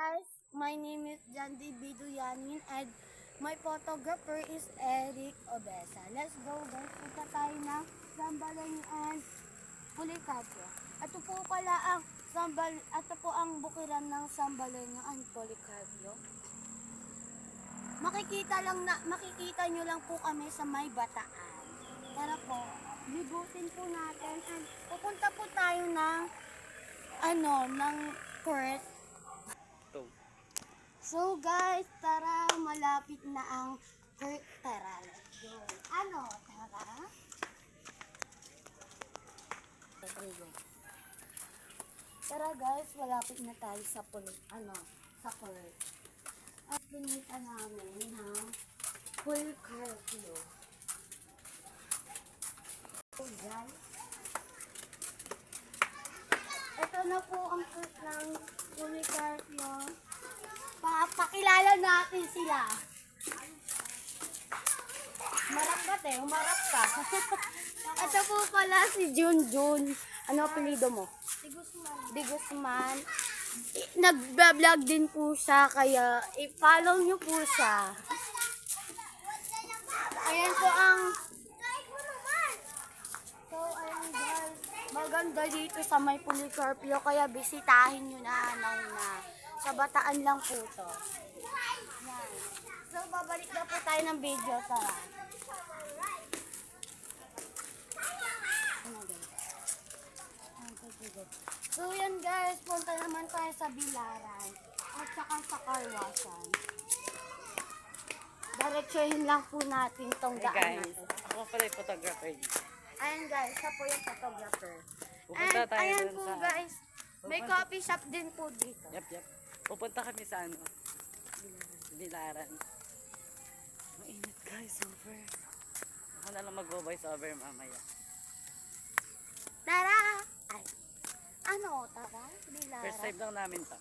guys, my name is Jandy Biduyanin and my photographer is Eric Obesa. Let's go guys, punta tayo ng Sambalayang Policarpio. Ito po pala ang ito po ang bukiran ng Sambalayang Policarpio. Makikita nyo lang po kami sa May Bataan. Tara po, libutin po natin and pupunta po tayo ng court. So guys, tara, malapit na ang court. Tara, let's go. Tara? Tara guys, malapit na tayo sa court. At pinita namin ng Policarpio. So guys, ito na po ang court ng Policarpio. Pakilala natin sila. Humarap ka. Ito po pala si Junjun. Ano apelido mo? Di Guzman. Nag-vlog din po siya, kaya i-follow nyo po siya. Ayan po ang... So, ayan guys. Maganda dito sa May Policarpio, kaya bisitahin nyo na. Sa Bataan lang po to. Yan. So, babalik na po tayo ng video. Tara. So, yan guys. Punta naman tayo sa Bilaran. At saka sa Karwasan. Diretsuhin lang po natin tong daan natin. Ako pala yung photographer. Ayan guys. Siya po yung photographer. Pupunta tayo ayan dun po sa... guys. May coffee shop din po dito. Yep. Pupunta kami sa Bilaran. Mainit guys, super. Ako na lang mag-voice over mamaya. Tara! Tara? Bilaran. First time lang namin to.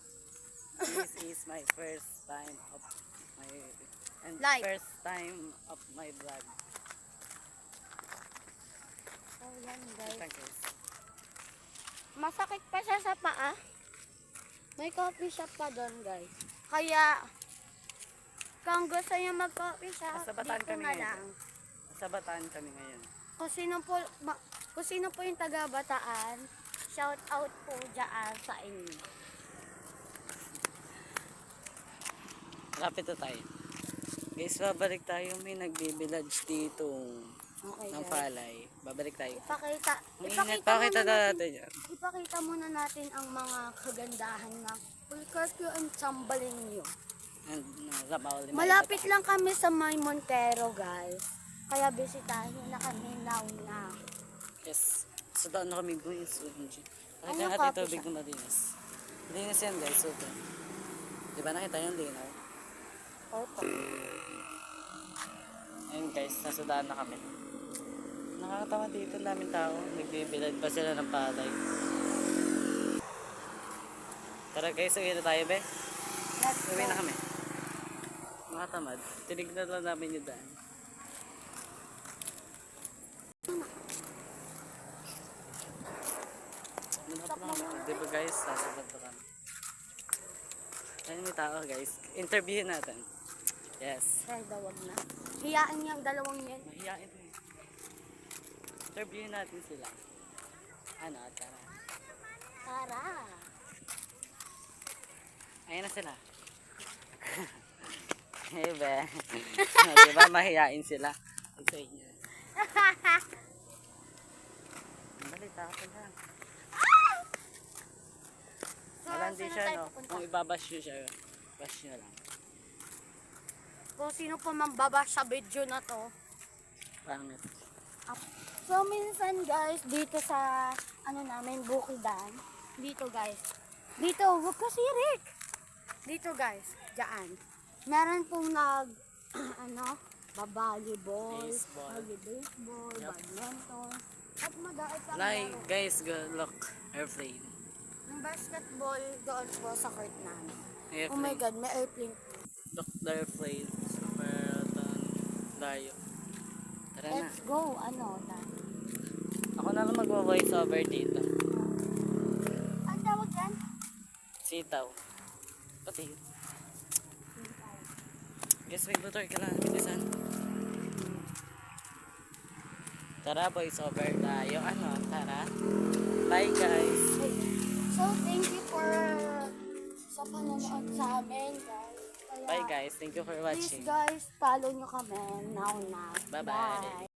This is my first time of my... Live. First time of my vlog. So yan guys. Ito guys. Masakit pa siya sa paa. May coffee shop pa doon guys. Kaya, kung gusto niyo mag-coffee shop, Sa Bataan dito kami na ngayon. lang. Sa Bataan kami ngayon. Kung sino po yung taga Bataan, shout out po dyan sa inyo. Lapit na tayo. Guys, babalik tayo. May nagbibilage dito Okay ng guys. palay. Babalik tayo. Ipakita muna natin ang mga kagandahan ng Policarpio and Sambalenyo. And, Malapit lang kami sa May Montero guys. Kaya bisitahin nyo na kami now. Yes. So doon na kami going soon. Ano Nakita natin coffee tubig shop? na malinis. Linis yan guys. So, diba nakita yung linaw? Opo. Ayun guys, nasa daan na kami. Nakakatawa dito namin tao. Nagbibilad pa sila ng palay. Tara guys, uwi na tayo be. Let's Uwi go. na kami. Makatamad. Tinignan lang namin yung daan. Diba guys, nasa banda kami. Ayun may tao guys. Interviewin natin. Yes. Ay, dawag na. Hiyaan niyang dalawang yan. Mahihain eh. Interviewin natin sila. Tara. Tara. Ayun na sila. Hey be. Diba mahihain sila? Ito sa inyo. Balita ako lang. So, Malandi saan siya tayo no? pupunta? Kung ibabash nyo siya, bash nyo lang. Kung sino po mambabash sa video na to. Pangit. So, minsan guys, dito sa, namin, Bukidan. Dito guys. Dito, huwag kasi Rick. Dito guys, dyan. Meron pong volleyball, Baseball. baseball, Yep. badminton. At madait pa Like guys, good luck. Airplane. yung basketball doon po sa court namin. Airplane. Oh my God, may airplane. Look, the airplane. Super layo. Tara na. Let's go, Ako na lang mag-voice over dito. Ang tawag yan? Sitaw. Ba't See you. Guess may motor ka lang. Bilisan. Tara, voice over tayo. Ano? Tara. Bye, guys. So, thank you for sa panonood sa amin, guys. Kaya, Bye, guys. Thank you for please, watching. guys, follow nyo kami now na. Bye-bye.